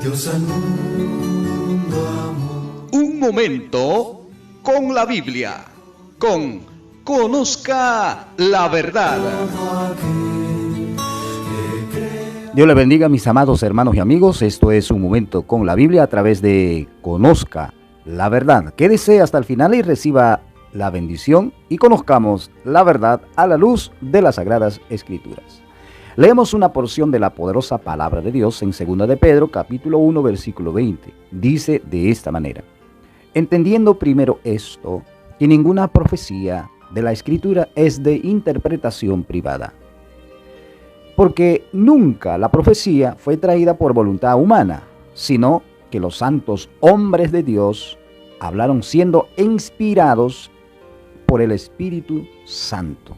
Dios al mundo amó. Un momento con la Biblia, con Conozca la Verdad. Dios le bendiga, mis amados hermanos y amigos. Esto es Un Momento con la Biblia a través de Conozca la Verdad. Quédese hasta el final y reciba la bendición y conozcamos la verdad a la luz de las Sagradas Escrituras. Leemos una porción de la poderosa palabra de Dios en 2 de Pedro, capítulo 1, versículo 20. Dice de esta manera: entendiendo primero esto, que ninguna profecía de la Escritura es de interpretación privada. Porque nunca la profecía fue traída por voluntad humana, sino que los santos hombres de Dios hablaron siendo inspirados por el Espíritu Santo.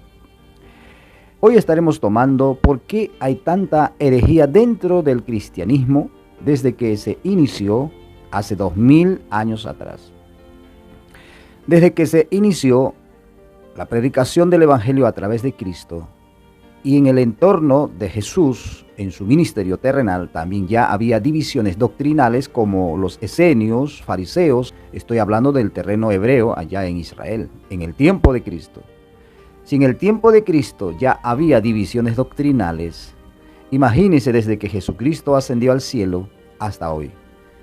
Hoy estaremos tomando por qué hay tanta herejía dentro del cristianismo desde que se inició hace 2000 años atrás. Desde que se inició la predicación del Evangelio a través de Cristo y en el entorno de Jesús en su ministerio terrenal, también ya había divisiones doctrinales como los esenios, fariseos. Estoy hablando del terreno hebreo allá en Israel, en el tiempo de Cristo. Si en el tiempo de Cristo ya había divisiones doctrinales, imagínense desde que Jesucristo ascendió al cielo hasta hoy.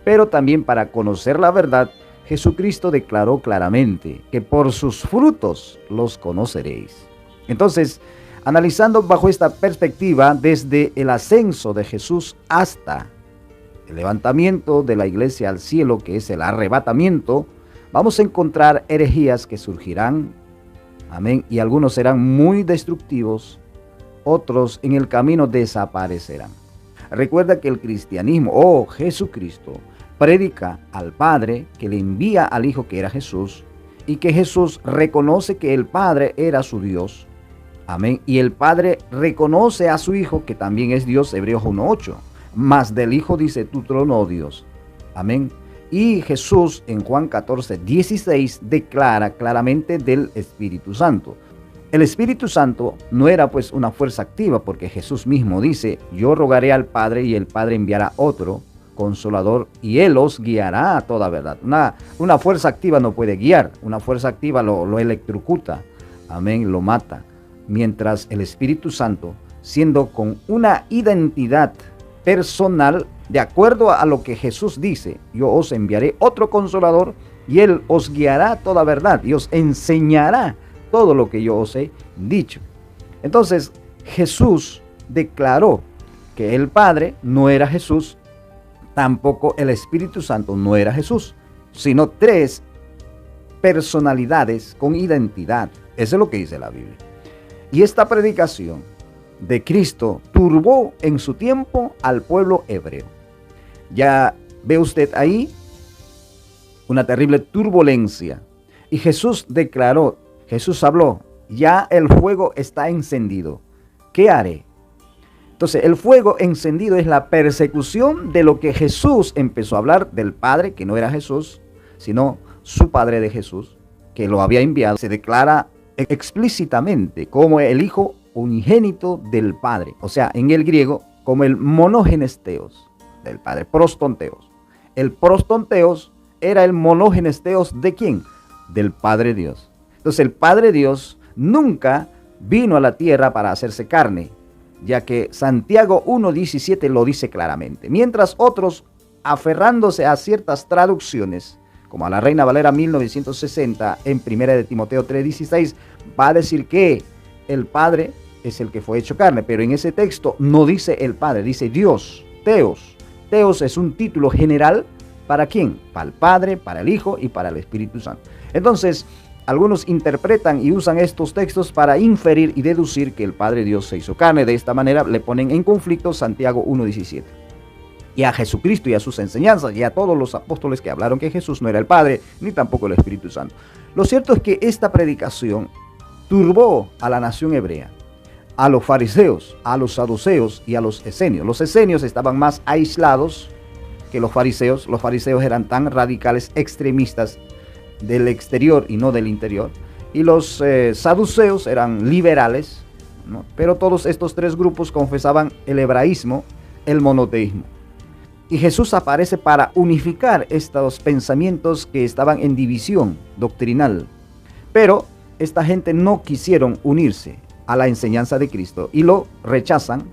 Pero también para conocer la verdad, Jesucristo declaró claramente que por sus frutos los conoceréis. Entonces, analizando bajo esta perspectiva, desde el ascenso de Jesús hasta el levantamiento de la iglesia al cielo, que es el arrebatamiento, vamos a encontrar herejías que surgirán. Amén. Y algunos serán muy destructivos, otros en el camino desaparecerán. Recuerda que el cristianismo, Jesucristo, predica al Padre que le envía al Hijo que era Jesús, y que Jesús reconoce que el Padre era su Dios. Amén. Y el Padre reconoce a su Hijo que también es Dios, Hebreos 1:8. Mas del Hijo dice: tu trono, oh Dios. Amén. Y Jesús en Juan 14:16 declara claramente del Espíritu Santo. El Espíritu Santo no era pues una fuerza activa, porque Jesús mismo dice: yo rogaré al Padre y el Padre enviará otro Consolador y Él os guiará a toda verdad. Una fuerza activa no puede guiar, una fuerza activa lo electrocuta, amén, lo mata. Mientras el Espíritu Santo, siendo con una identidad personal, de acuerdo a lo que Jesús dice: yo os enviaré otro Consolador y Él os guiará a toda verdad y os enseñará todo lo que yo os he dicho. Entonces Jesús declaró que el Padre no era Jesús, tampoco el Espíritu Santo no era Jesús, sino tres personalidades con identidad. Eso es lo que dice la Biblia. Y esta predicación de Cristo turbó en su tiempo al pueblo hebreo. Ya ve usted ahí una terrible turbulencia. Y Jesús declaró, Jesús habló: ya el fuego está encendido. ¿Qué haré? Entonces, el fuego encendido es la persecución de lo que Jesús empezó a hablar del Padre, que no era Jesús, sino su Padre de Jesús, que lo había enviado. Se declara explícitamente como el Hijo unigénito del Padre, o sea, en el griego, como el monogenesteos del Padre, prostonteos. El prostonteos era el monogenesteos ¿de quién? Del Padre Dios. Entonces, el Padre Dios nunca vino a la tierra para hacerse carne, ya que Santiago 1:17 lo dice claramente. Mientras otros, aferrándose a ciertas traducciones, como a la Reina Valera 1960, en 1 de Timoteo 3:16, va a decir que el Padre es el que fue hecho carne, pero en ese texto no dice el Padre, dice Dios, Teos. Teos es un título general, ¿para quién? Para el Padre, para el Hijo y para el Espíritu Santo. Entonces, algunos interpretan y usan estos textos para inferir y deducir que el Padre Dios se hizo carne. De esta manera le ponen en conflicto Santiago 1:17. Y a Jesucristo y a sus enseñanzas y a todos los apóstoles que hablaron que Jesús no era el Padre, ni tampoco el Espíritu Santo. Lo cierto es que esta predicación turbó a la nación hebrea, a los fariseos, a los saduceos y a los esenios. Los esenios estaban más aislados que los fariseos. Los fariseos eran tan radicales, extremistas, del exterior y no del interior. Y los saduceos eran liberales, ¿no? Pero todos estos tres grupos confesaban el hebraísmo, el monoteísmo. Y Jesús aparece para unificar estos pensamientos que estaban en división doctrinal. Pero esta gente no quisieron unirse a la enseñanza de Cristo y lo rechazan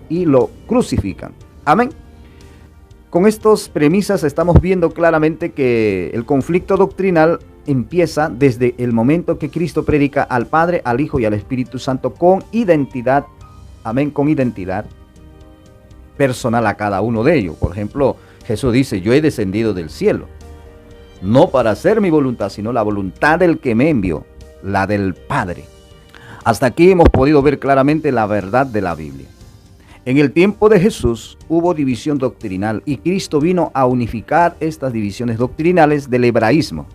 y lo crucifican. Amén. Con estas premisas estamos viendo claramente que el conflicto doctrinal empieza desde el momento que Cristo predica al Padre, al Hijo y al Espíritu Santo con identidad, amén, con identidad personal a cada uno de ellos. Por ejemplo, Jesús dice, yo he descendido del cielo, no para hacer mi voluntad, sino la voluntad del que me envió, la del Padre. Hasta aquí hemos podido ver claramente la verdad de la Biblia. En el tiempo de Jesús hubo división doctrinal y Cristo vino a unificar estas divisiones doctrinales del hebraísmo,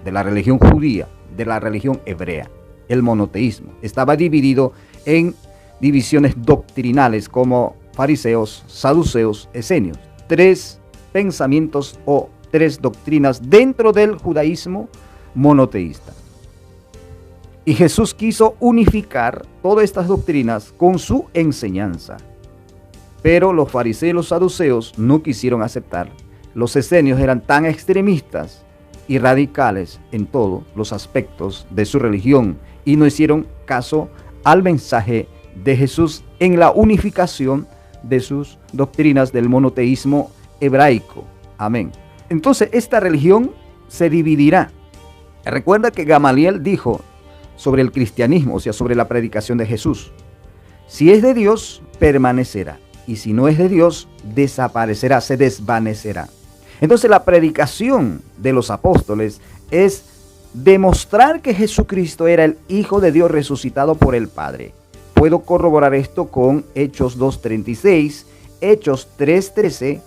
de la religión judía, de la religión hebrea. El monoteísmo estaba dividido en divisiones doctrinales como fariseos, saduceos, esenios. 3 pensamientos o 3 doctrinas dentro del judaísmo monoteísta. Y Jesús quiso unificar todas estas doctrinas con su enseñanza. Pero los fariseos y los saduceos no quisieron aceptar. Los esenios eran tan extremistas y radicales en todos los aspectos de su religión y no hicieron caso al mensaje de Jesús en la unificación de sus doctrinas del monoteísmo hebraico. Amén. Entonces esta religión se dividirá. Recuerda que Gamaliel dijo sobre el cristianismo, o sea, sobre la predicación de Jesús: si es de Dios, permanecerá, y si no es de Dios, desaparecerá, se desvanecerá. Entonces la predicación de los apóstoles es demostrar que Jesucristo era el Hijo de Dios resucitado por el Padre. Puedo corroborar esto con Hechos 2:36, Hechos 3:13,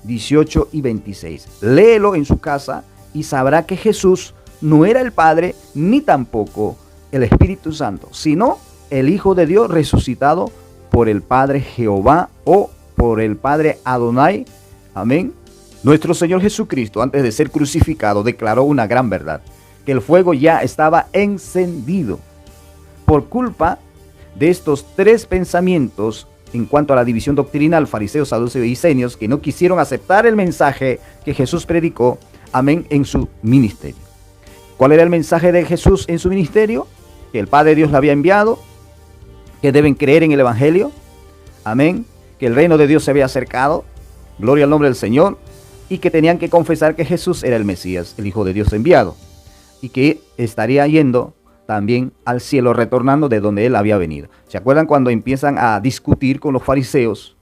18 y 26. Léelo en su casa y sabrá que Jesús no era el Padre ni tampoco el Espíritu Santo, sino el Hijo de Dios resucitado por el Padre Jehová o por el Padre Adonai. Amén. Nuestro Señor Jesucristo, antes de ser crucificado, declaró una gran verdad: que el fuego ya estaba encendido. Por culpa de estos 3 pensamientos en cuanto a la división doctrinal, fariseos, saduceos y esenios, que no quisieron aceptar el mensaje que Jesús predicó, amén, en su ministerio. ¿Cuál era el mensaje de Jesús en su ministerio? Que el Padre Dios le había enviado, que deben creer en el Evangelio, amén, que el reino de Dios se había acercado, gloria al nombre del Señor, y que tenían que confesar que Jesús era el Mesías, el Hijo de Dios enviado, y que estaría yendo también al cielo, retornando de donde él había venido. ¿Se acuerdan cuando empiezan a discutir con los fariseos?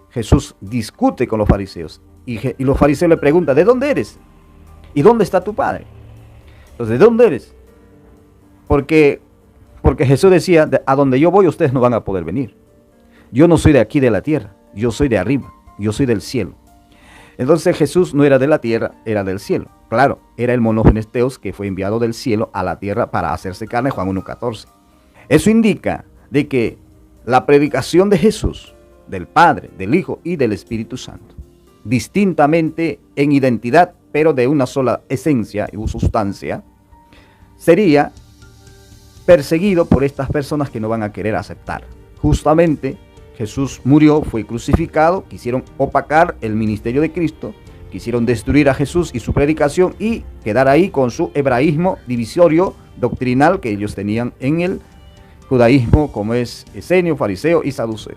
Jesús discute con los fariseos y los fariseos le preguntan: ¿de dónde eres? ¿Y dónde está tu Padre? Entonces, ¿de dónde eres? Porque Jesús decía: a donde yo voy ustedes no van a poder venir. Yo no soy de aquí de la tierra, yo soy de arriba, yo soy del cielo. Entonces Jesús no era de la tierra, era del cielo. Claro, era el monógenes Theos que fue enviado del cielo a la tierra para hacerse carne, Juan 1:14. Eso indica de que la predicación de Jesús, del Padre, del Hijo y del Espíritu Santo, distintamente en identidad, pero de una sola esencia y sustancia, sería perseguido por estas personas que no van a querer aceptar. Justamente Jesús murió, fue crucificado, quisieron opacar el ministerio de Cristo, quisieron destruir a Jesús y su predicación y quedar ahí con su hebraísmo divisorio doctrinal que ellos tenían en el judaísmo, como es esenio, fariseo y saduceo.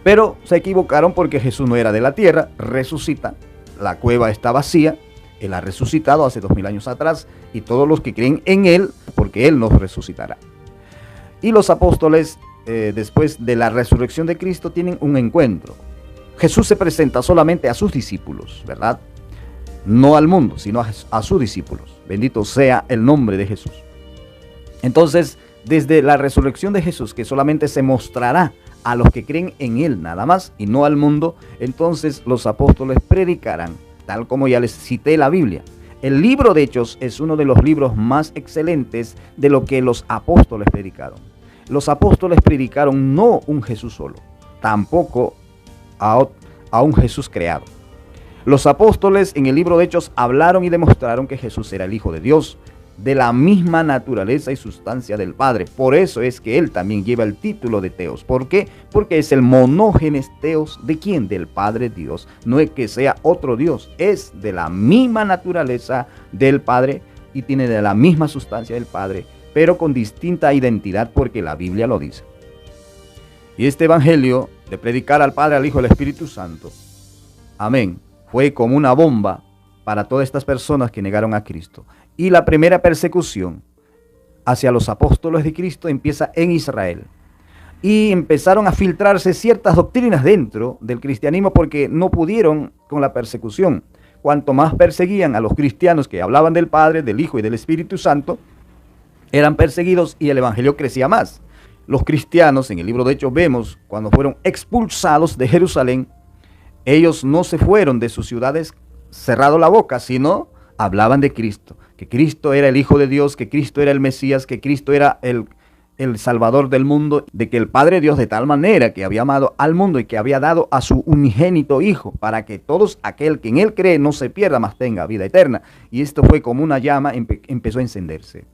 Pero se equivocaron porque Jesús no era de la tierra, resucita, la cueva está vacía, Él ha resucitado hace 2000 años atrás y todos los que creen en Él, porque Él nos resucitará. Y los apóstoles, después de la resurrección de Cristo, tienen un encuentro. Jesús se presenta solamente a sus discípulos, ¿verdad? No al mundo, sino a sus discípulos. Bendito sea el nombre de Jesús. Entonces, desde la resurrección de Jesús, que solamente se mostrará a los que creen en Él nada más y no al mundo, entonces los apóstoles predicarán, tal como ya les cité la Biblia. El libro de Hechos es uno de los libros más excelentes de lo que los apóstoles predicaron. Los apóstoles predicaron no un Jesús solo, tampoco a un Jesús creado. Los apóstoles en el libro de Hechos hablaron y demostraron que Jesús era el Hijo de Dios, de la misma naturaleza y sustancia del Padre. Por eso es que él también lleva el título de Teos. ¿Por qué? Porque es el monógenes Teos. ¿De quién? Del Padre Dios. No es que sea otro Dios, es de la misma naturaleza del Padre y tiene de la misma sustancia del Padre, pero con distinta identidad, porque la Biblia lo dice. Y este evangelio de predicar al Padre, al Hijo y al Espíritu Santo, amén, fue como una bomba para todas estas personas que negaron a Cristo. Y la primera persecución hacia los apóstoles de Cristo empieza en Israel. Y empezaron a filtrarse ciertas doctrinas dentro del cristianismo porque no pudieron con la persecución. Cuanto más perseguían a los cristianos que hablaban del Padre, del Hijo y del Espíritu Santo, eran perseguidos y el evangelio crecía más. Los cristianos, en el libro de Hechos vemos, cuando fueron expulsados de Jerusalén, ellos no se fueron de sus ciudades cerrado la boca, sino hablaban de Cristo, que Cristo era el Hijo de Dios, que Cristo era el Mesías, que Cristo era el Salvador del mundo, de que el Padre Dios de tal manera que había amado al mundo y que había dado a su unigénito Hijo, para que todos aquel que en él cree no se pierda, mas tenga vida eterna. Y esto fue como una llama, empezó a encenderse.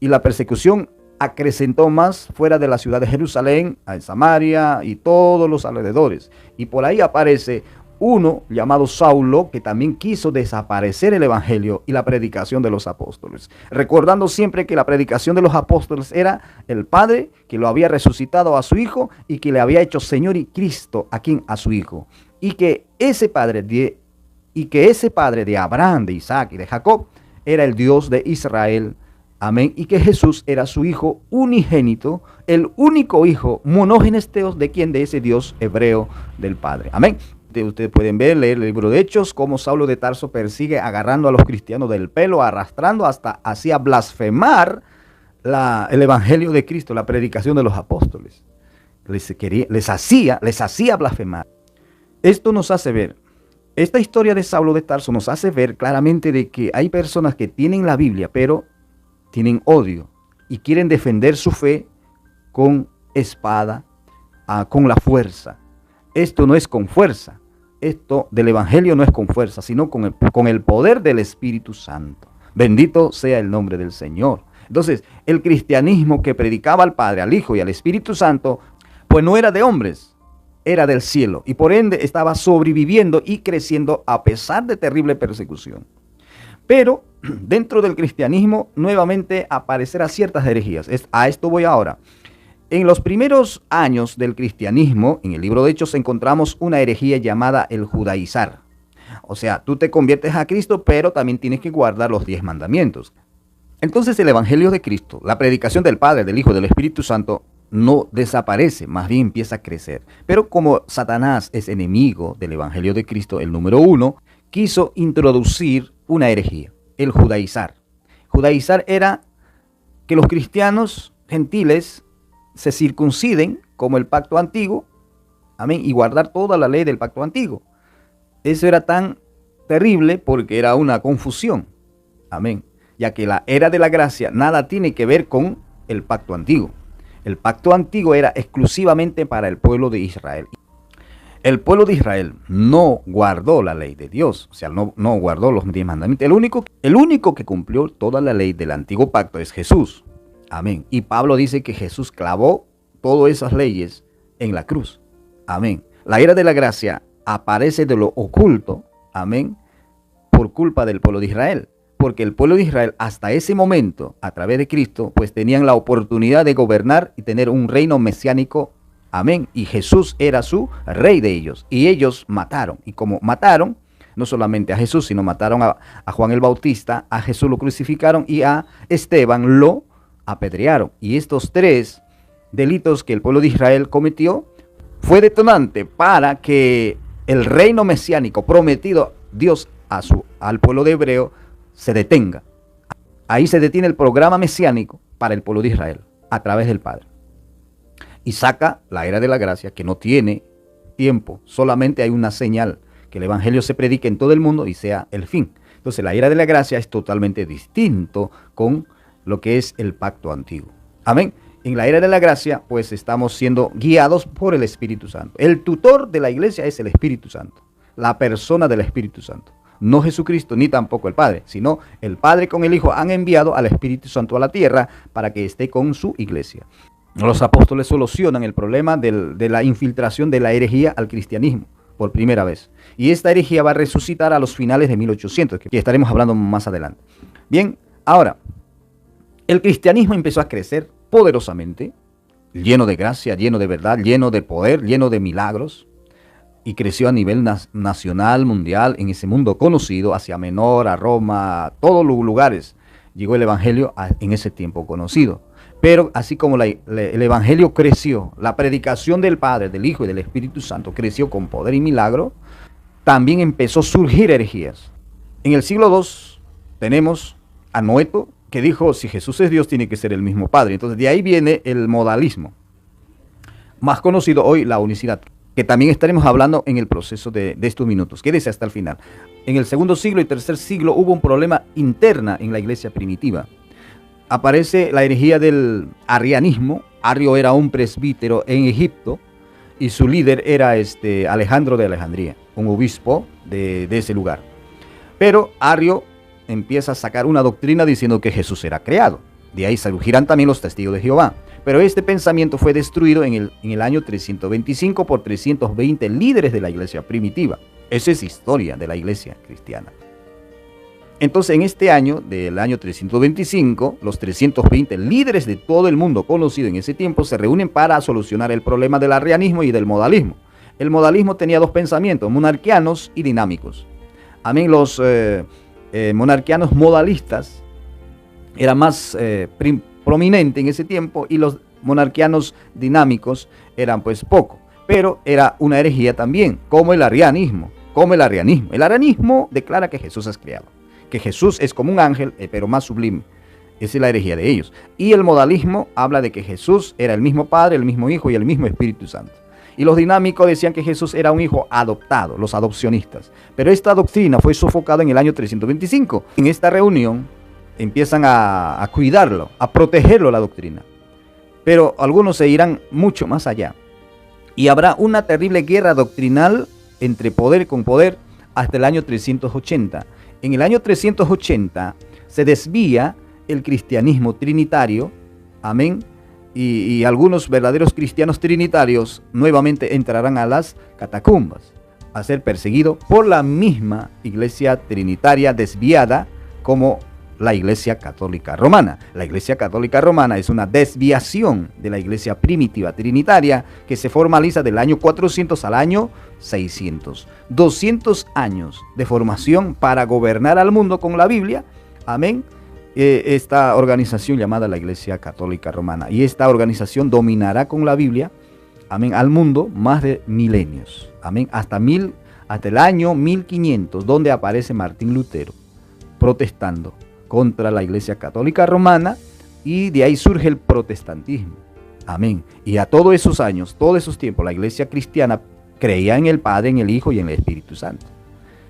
Y la persecución acrecentó más fuera de la ciudad de Jerusalén, en Samaria y todos los alrededores. Y por ahí aparece uno llamado Saulo, que también quiso desaparecer el evangelio y la predicación de los apóstoles, recordando siempre que la predicación de los apóstoles era el Padre que lo había resucitado a su Hijo y que le había hecho Señor y Cristo a su Hijo, y que ese Padre de Abraham, de Isaac y de Jacob era el Dios de Israel. Amén. Y que Jesús era su Hijo unigénito, el único Hijo monógenes Theos, de quien, de ese Dios hebreo del Padre. Amén. Ustedes pueden leer el libro de Hechos, cómo Saulo de Tarso persigue agarrando a los cristianos del pelo, arrastrando hasta hacía blasfemar el evangelio de Cristo, la predicación de los apóstoles. Les hacía blasfemar. Esto nos hace ver, esta historia de Saulo de Tarso nos hace ver claramente de que hay personas que tienen la Biblia, pero tienen odio y quieren defender su fe con espada, con la fuerza. Esto no es con fuerza. Esto del evangelio no es con fuerza, sino con el poder del Espíritu Santo. Bendito sea el nombre del Señor. Entonces, el cristianismo que predicaba al Padre, al Hijo y al Espíritu Santo, pues no era de hombres, era del cielo. Y por ende estaba sobreviviendo y creciendo a pesar de terrible persecución. Pero dentro del cristianismo nuevamente aparecerán ciertas herejías. A esto voy ahora. En los primeros años del cristianismo, en el libro de Hechos, encontramos una herejía llamada el judaizar. O sea, tú te conviertes a Cristo, pero también tienes que guardar los 10 mandamientos. Entonces el evangelio de Cristo, la predicación del Padre, del Hijo y del Espíritu Santo, no desaparece, más bien empieza a crecer. Pero como Satanás es enemigo del evangelio de Cristo, el número 1, quiso introducir una herejía, el judaizar. Judaizar era que los cristianos gentiles se circunciden como el pacto antiguo, amén, y guardar toda la ley del pacto antiguo. Eso era tan terrible porque era una confusión, amén, ya que la era de la gracia nada tiene que ver con el pacto antiguo. El pacto antiguo era exclusivamente para el pueblo de Israel. El pueblo de Israel no guardó la ley de Dios, o sea, no guardó los 10 mandamientos. El único que cumplió toda la ley del antiguo pacto es Jesús. Amén. Y Pablo dice que Jesús clavó todas esas leyes en la cruz. Amén. La era de la gracia aparece de lo oculto. Amén. Por culpa del pueblo de Israel. Porque el pueblo de Israel hasta ese momento, a través de Cristo, pues tenían la oportunidad de gobernar y tener un reino mesiánico. Amén. Y Jesús era su rey de ellos. Y ellos mataron. Y como mataron, no solamente a Jesús, sino mataron a Juan el Bautista, a Jesús lo crucificaron y a Esteban lo apedrearon. Y estos 3 delitos que el pueblo de Israel cometió fue detonante para que el reino mesiánico prometido Dios al pueblo de hebreo se detenga. Ahí se detiene el programa mesiánico para el pueblo de Israel a través del Padre. Y saca la era de la gracia, que no tiene tiempo, solamente hay una señal, que el evangelio se predique en todo el mundo y sea el fin. Entonces la era de la gracia es totalmente distinto con lo que es el pacto antiguo. Amén. En la era de la gracia, pues estamos siendo guiados por el Espíritu Santo. El tutor de la iglesia es el Espíritu Santo, la persona del Espíritu Santo. no Jesucristo ni tampoco el Padre, sino el Padre con el Hijo han enviado al Espíritu Santo a la tierra para que esté con su iglesia. Los apóstoles solucionan el problema de la infiltración de la herejía al cristianismo por primera vez. Y esta herejía va a resucitar a los finales de 1800, que estaremos hablando más adelante. Bien, ahora, el cristianismo empezó a crecer poderosamente, lleno de gracia, lleno de verdad, lleno de poder, lleno de milagros, y creció a nivel nacional, mundial, en ese mundo conocido, Asia Menor, a Roma, a todos los lugares. Llegó el evangelio en ese tiempo conocido. Pero así como el evangelio creció, la predicación del Padre, del Hijo y del Espíritu Santo creció con poder y milagro, también empezó a surgir herejías. En el siglo II tenemos a Noeto, que dijo, si Jesús es Dios, tiene que ser el mismo Padre. Entonces de ahí viene el modalismo, más conocido hoy la unicidad, que también estaremos hablando en el proceso de estos minutos. Quédese hasta el final. En el segundo siglo y tercer siglo hubo un problema interna en la iglesia primitiva. Aparece la herejía del arrianismo. Arrio era un presbítero en Egipto y su líder era Alejandro de Alejandría, un obispo de ese lugar. Pero Arrio empieza a sacar una doctrina diciendo que Jesús era creado. De ahí surgirán también los testigos de Jehová. Pero este pensamiento fue destruido en el año 325 por 320 líderes de la iglesia primitiva. Esa es historia de la iglesia cristiana. Entonces, en este año, del año 325, los 320 líderes de todo el mundo conocido en ese tiempo se reúnen para solucionar el problema del arrianismo y del modalismo. El modalismo tenía dos pensamientos, monarquianos y dinámicos. Amén, los monarquianos modalistas eran más prominentes en ese tiempo y los monarquianos dinámicos eran pues poco. Pero era una herejía también, como el arrianismo. El arrianismo declara que Jesús es creado, que Jesús es como un ángel, pero más sublime. Esa es la herejía de ellos. Y el modalismo habla de que Jesús era el mismo Padre, el mismo Hijo y el mismo Espíritu Santo. Y los dinámicos decían que Jesús era un hijo adoptado, los adopcionistas. Pero esta doctrina fue sofocada en el año 325. En esta reunión empiezan a cuidarlo, a protegerlo la doctrina. Pero algunos se irán mucho más allá. Y habrá una terrible guerra doctrinal entre poder con poder hasta el año 380. En el año 380 se desvía el cristianismo trinitario, amén, y algunos verdaderos cristianos trinitarios nuevamente entrarán a las catacumbas a ser perseguidos por la misma iglesia trinitaria desviada como la iglesia católica romana. La iglesia católica romana es una desviación de la iglesia primitiva trinitaria que se formaliza del año 400 al año 600. 200 años de formación para gobernar al mundo con la Biblia. Amén. Esta organización llamada la Iglesia Católica Romana. Y esta organización dominará con la Biblia, amén, al mundo más de milenios. Amén. Hasta el año 1500, donde aparece Martín Lutero protestando contra la Iglesia Católica Romana, y de ahí surge el protestantismo. Amén. Y a todos esos años, todos esos tiempos, la Iglesia cristiana creía en el Padre, en el Hijo y en el Espíritu Santo.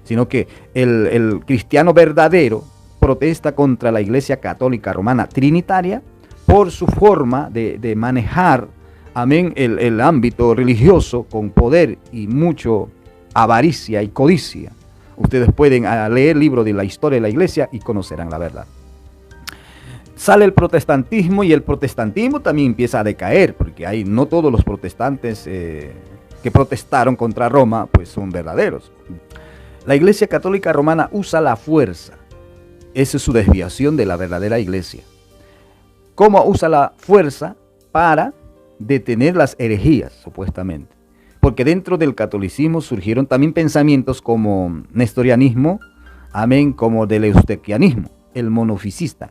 Sino que el cristiano verdadero protesta contra la Iglesia Católica Romana trinitaria por su forma de manejar, amén, el ámbito religioso con poder y mucho avaricia y codicia. Ustedes pueden leer el libro de la historia de la iglesia y conocerán la verdad. Sale el protestantismo y el protestantismo también empieza a decaer, porque no todos los protestantes que protestaron contra Roma pues son verdaderos. La Iglesia Católica Romana usa la fuerza. Esa es su desviación de la verdadera iglesia. ¿Cómo usa la fuerza? Para detener las herejías, supuestamente. Porque dentro del catolicismo surgieron también pensamientos como nestorianismo, amén, como del eustequianismo, el monofisista.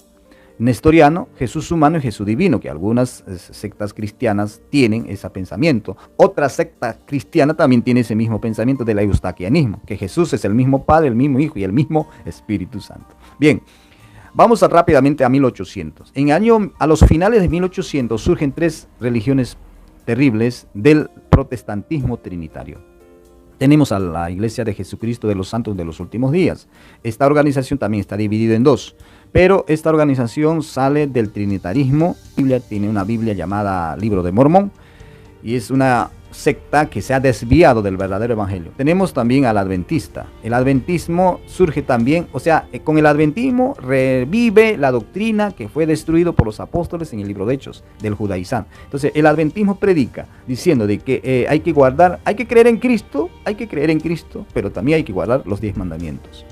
Nestoriano, Jesús humano y Jesús divino, que algunas sectas cristianas tienen ese pensamiento. Otra secta cristiana también tiene ese mismo pensamiento del eustaquianismo, que Jesús es el mismo Padre, el mismo Hijo y el mismo Espíritu Santo. Bien, vamos rápidamente a 1800. A los finales de 1800 surgen tres religiones terribles del protestantismo trinitario. Tenemos a la Iglesia de Jesucristo de los Santos de los Últimos Días. Esta organización también está dividida en dos, pero esta organización sale del trinitarismo. La Biblia tiene una Biblia llamada Libro de Mormón y es una secta que se ha desviado del verdadero evangelio. Tenemos también al adventista. El adventismo surge también, o sea, con el adventismo revive la doctrina que fue destruido por los apóstoles en el libro de Hechos del judaizante. Entonces, el adventismo predica diciendo de que hay que guardar, hay que creer en Cristo, pero también hay que guardar los 10 mandamientos.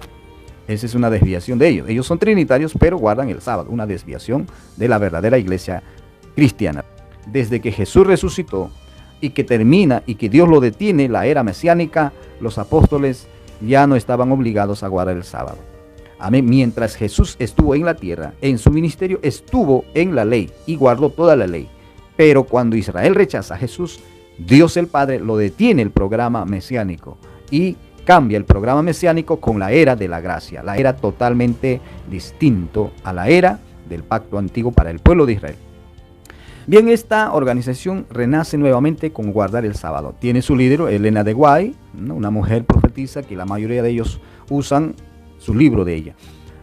Esa es una desviación de ellos. Ellos son trinitarios, pero guardan el sábado, una desviación de la verdadera iglesia cristiana. Desde que Jesús resucitó y que termina y que Dios lo detiene, la era mesiánica, los apóstoles ya no estaban obligados a guardar el sábado. Amén. Mientras Jesús estuvo en la tierra, en su ministerio estuvo en la ley y guardó toda la ley. Pero cuando Israel rechaza a Jesús, Dios el Padre lo detiene el programa mesiánico y cambia el programa mesiánico con la era de la gracia, la era totalmente distinto a la era del pacto antiguo para el pueblo de Israel. Bien, esta organización renace nuevamente con guardar el sábado. Tiene su líder, Elena de White, ¿no? Una mujer profetisa que la mayoría de ellos usan su libro de ella.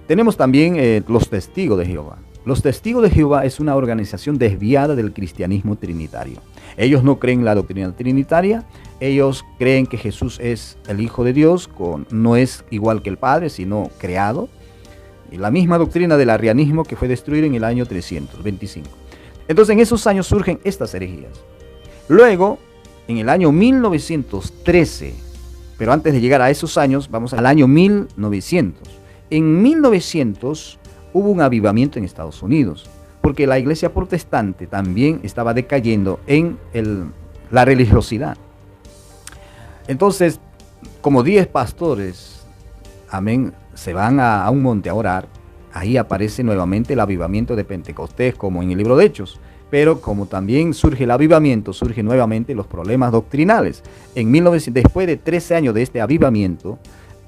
Tenemos también los Testigos de Jehová. Los Testigos de Jehová es una organización desviada del cristianismo trinitario. Ellos no creen en la doctrina trinitaria, ellos creen que Jesús es el Hijo de Dios, no es igual que el Padre, sino creado. Y la misma doctrina del arrianismo que fue destruida en el año 325. Entonces en esos años surgen estas herejías. Luego, en el año 1913, pero antes de llegar a esos años, vamos al año 1900. En 1900 hubo un avivamiento en Estados Unidos, porque la iglesia protestante también estaba decayendo en la religiosidad. Entonces, como 10 pastores, amén, se van a un monte a orar, ahí aparece nuevamente el avivamiento de Pentecostés, como en el libro de Hechos. Pero como también surge el avivamiento, surgen nuevamente los problemas doctrinales. Después de 13 años de este avivamiento,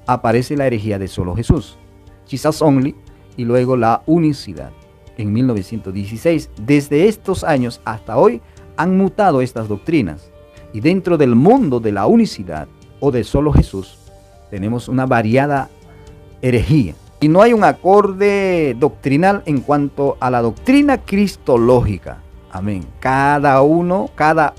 aparece la herejía de solo Jesús, Jesus Only, y luego la unicidad. En 1916, desde estos años hasta hoy, han mutado estas doctrinas. Y dentro del mundo de la unicidad o de solo Jesús, tenemos una variada herejía. Y no hay un acorde doctrinal en cuanto a la doctrina cristológica. Amén. Cada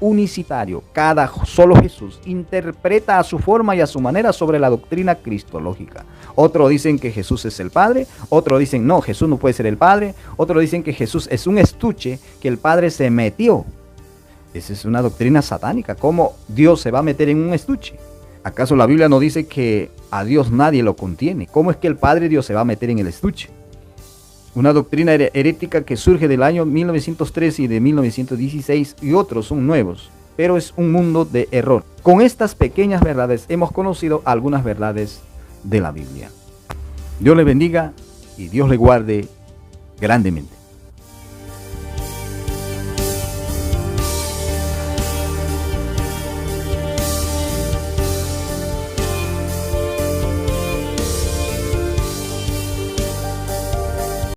unicitario, cada solo Jesús, interpreta a su forma y a su manera sobre la doctrina cristológica. Otros dicen que Jesús es el Padre, otros dicen no, Jesús no puede ser el Padre, otros dicen que Jesús es un estuche que el Padre se metió. Esa es una doctrina satánica. ¿Cómo Dios se va a meter en un estuche? ¿Acaso la Biblia no dice que a Dios nadie lo contiene? ¿Cómo es que el Padre Dios se va a meter en el estuche? Una doctrina herética que surge del año 1913 y de 1916 y otros son nuevos, pero es un mundo de error. Con estas pequeñas verdades hemos conocido algunas verdades de la Biblia. Dios le bendiga y Dios le guarde grandemente.